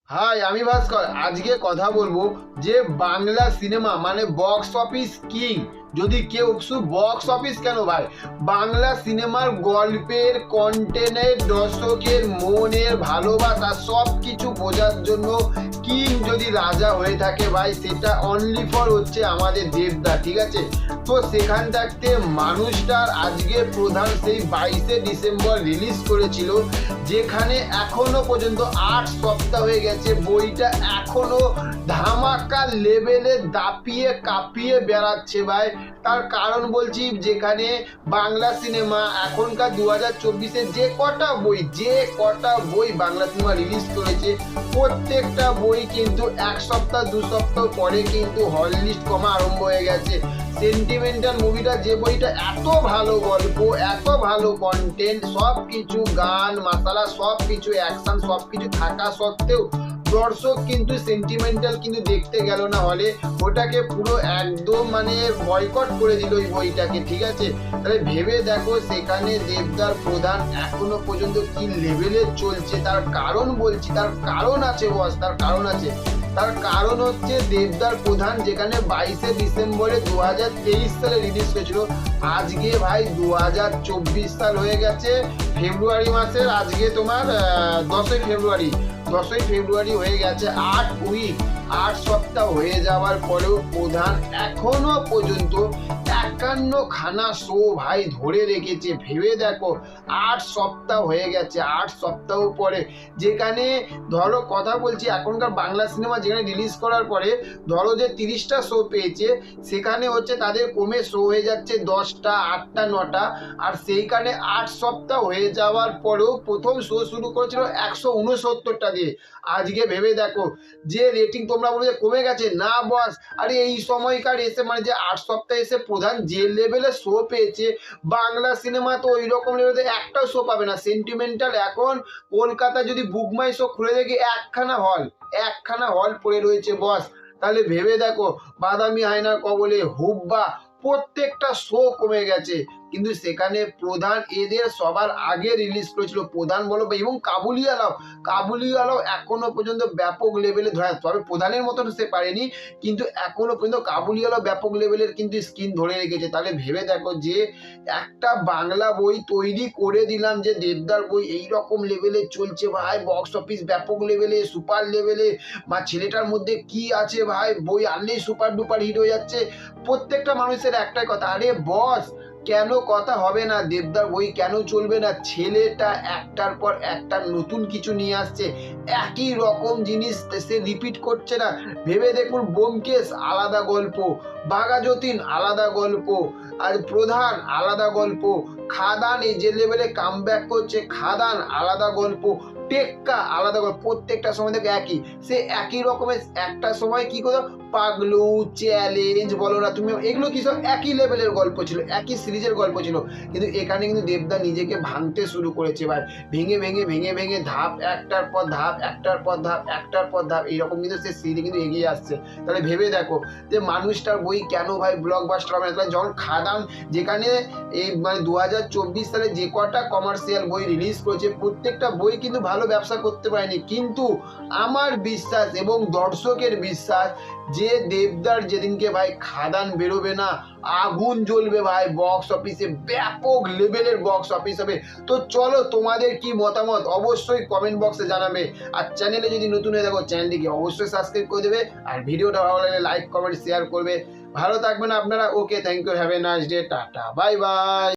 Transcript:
High, আমি ভাস্কর। আজকে কথা বলবো যে বাংলা সিনেমা মানে বক্স অফিস কিং। যদি কেউ শুধু বক্স অফিস কেন ভাই, বাংলা সিনেমার গল্পের কন্টেন্টের দর্শকের মনের ভালোবাসা সব কিছু বোঝার জন্য কিং যদি রাজা হয়ে থাকে ভাই, সেটা অনলি ফর হচ্ছে আমাদের দেবদা, ঠিক আছে? তো সেখান থাকতে মানুষটার আজকে প্রধান সেই 22শে ডিসেম্বর রিলিজ করেছিল, যেখানে এখনো পর্যন্ত 8 সপ্তাহ হয়ে গেছে, বইটা এখনো ধামাকা লেভেলে দাপিয়ে কাঁপিয়ে বেড়াচ্ছে ভাই। তার কারণ বলছি, যেখানে বাংলা সিনেমা এখনকার 2024-এ যে কটা বই বাংলা সিনেমা রিলিজ করেছে, প্রত্যেকটা বই কিন্তু 1 সপ্তাহ 2 সপ্তাহ পরে কিন্তু হল লিস্ট কমা আরম্ভ হয়ে গেছে। সেন্টিমেন্টাল মুভিটা, যে বইটা এত ভালো গল্প, এত ভালো কন্টেন্ট, সব কিছু গান মাসালা, সব কিছু অ্যাকশন, সব কিছু থাকা সত্ত্বেও দর্শক কিন্তু সেন্টিমেন্টাল কিন্তু দেখতে গেল না হলে, ওটাকে পুরো একদম মানে বয়কট করে দিল ওই বইটাকে, ঠিক আছে? তাহলে ভেবে দেখো সেখানে দেবদার প্রধান এখনো পর্যন্ত কি লেভেলে চলছে। তার কারণ বলছি, তার কারণ আছে বস, তার কারণ আছে। তার কারণ হচ্ছে দেবদার প্রধান যেখানে 22শে ডিসেম্বরে 2023 সালে রিলিজ হয়েছিল, আজকে ভাই 2024 সাল হয়ে গেছে। ফেব্রুয়ারি মাসের আজকে তোমার 10ই ফেব্রুয়ারি হয়ে গেছে। 8 উইক, 8 সপ্তাহ হয়ে যাওয়ার পরেও প্রধান এখনো পর্যন্ত 51খানা শো ভাই ধরে রেখেছে। ভেবে দেখো, 8 সপ্তাহ হয়ে গেছে, 8 সপ্তাহ পরে, যেখানে ধরো কথা বলছি এখনকার বাংলা সিনেমা যেখানে রিলিজ করার পরে ধরো যে 30টা শো পেয়েছে, সেখানে হচ্ছে তাদের কমে শো হয়ে যাচ্ছে 10টা, 8টা, 9টা। আর সেইখানে 8 সপ্তাহ হয়ে যাওয়ার পরেও প্রথম শো শুরু করেছিল 169টা দিয়ে। আজকে ভেবে দেখো যে রেটিং, তোমরা বলো যে কমে গেছে, না বস, আরে এই সময়কার এসে মানে যে 8 সপ্তাহ এসে প্রধান যে লেভেলে শো পেয়েছে, বাংলা সিনেমা তো ওই রকম লেভেলে একটাও শো পাবে না। সেন্টিমেন্টাল এখন কলকাতায় যদি বুকমাই শো খুলে দেখি, একখানা হল পড়ে রয়েছে বস। তাহলে ভেবে দেখো, বাদামি আয়নার কবলে, হুব্বা, প্রত্যেকটা শো কমে গেছে। কিন্তু সেখানে প্রধান এদের সবার আগে রিলিজ করেছিল, প্রধান বলো এবং কাবুলিওয়ালাও এখনো পর্যন্ত ব্যাপক লেভেলে ধরা, তবে প্রধানের মতন সে পারেনি, কিন্তু এখনো পর্যন্ত কাবুলিওয়ালাও ব্যাপক লেভেলের কিন্তু স্ক্রিন ধরে রেখেছে। তাহলে ভেবে দেখো যে একটা বাংলা বই তৈরি করে দিলাম, যে দেবদার বই এইরকম লেভেলে চলছে ভাই, বক্স অফিস ব্যাপক লেভেলে, সুপার লেভেলে, বা ছেলেটার মধ্যে কি আছে ভাই, বই আনলেই সুপার ডুপার হিট হয়ে যাচ্ছে। প্রত্যেকটা মানুষের একটাই কথা, আরে বস কেন কথা হবে না, দেবদার বই কেন চলবে না? ছেলেটা একটার পর একটা নতুন কিছু নিয়ে আসছে, একই রকম জিনিস সে রিপিট করছে না। ভেবে দেখুন, ব্যোমকেশ আলাদা গল্প, বাঘাযতীন আলাদা গল্প, আর প্রধান আলাদা গল্প, খাদান এই যে লেভেলে কামব্যাক করছে, খাদান আলাদা গল্প, টেক্কা আলাদা গল্প, প্রত্যেকটা সময় থেকে একই, সে একই রকমের। একটা সময় কি করো, পাগলু, চ্যালেঞ্জ বলো না তুমি, এগুলো কি সব একই লেভেলের গল্প ছিল, একই সিরিজের গল্প ছিল। কিন্তু এখানে কিন্তু দেবদা নিজেকে ভাঙতে শুরু করেছে ভাই, ভেঙে ধাপ, একটার পর ধাপ, এইরকম কিন্তু সে সিরিজ কিন্তু এগিয়ে আসছে। তাহলে ভেবে দেখো যে মানুষটার বই কেন ভাই ব্লকবাস্টার হবে না। যখন খাদান, যেখানে এই মানে 2024 সালে যে কটা কমার্শিয়াল বই রিলিজ করেছে, প্রত্যেকটা বই কিন্তু ভালো ব্যবসা করতে পারেনি, কিন্তু আমার বিশ্বাস এবং দর্শকের বিশ্বাস যে দেবদার যেদিনকে ভাই খাদান বেরোবে না, আগুন জ্বলবে ভাই, বক্স অফিসে ব্যাপক লেভেলের বক্স অফিস হবে। তো চলো, তোমাদের কি মতামত অবশ্যই কমেন্ট বক্সে জানাবে। আর চ্যানেলে যদি নতুন হয়ে থাকো, চ্যানেলটিকে অবশ্যই সাবস্ক্রাইব করে দেবে, আর ভিডিওটা ভালো লাগলে লাইক কমেন্ট শেয়ার করবে। ভালো থাকবেন আপনারা। Okay, thank you, have a nice day, tata, bye by.